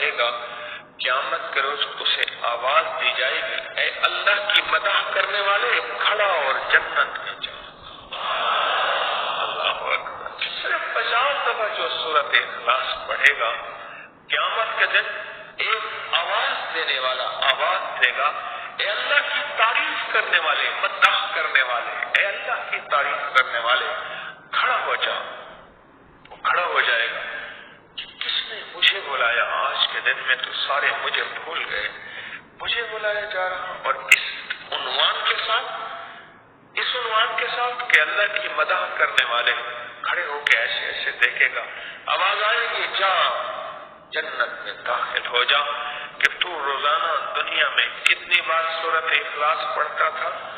پڑھے گا قیامت کے روز اسے آواز دی جائے گی، اے اللہ کی مدح کرنے والے کھڑا اور جنت میں جا۔ اللہ اکبر۔ صرف 50 دفعہ جو سورۃ اخلاص پڑھے گا قیامت کے دن ایک آواز دینے والا آواز دے گا، اے اللہ کی تعریف کرنے والے، مدح کرنے والے، اے اللہ کی تعریف کرنے والے کھڑا ہو جا۔ وہ کھڑا ہو جائے گا کہ کس نے مجھے بلایا؟ آج کے دن میں تو سارے مجھے بھول گئے، مجھے بلایا جا رہا، اور اس عنوان کے ساتھ کہ اللہ کی مدح کرنے والے کھڑے ہو کے ایسے ایسے دیکھے گا، آواز آئے گی جا جنت میں داخل ہو جا۔ کہ تو روزانہ دنیا میں کتنی بار سورۃ اخلاص پڑھتا تھا؟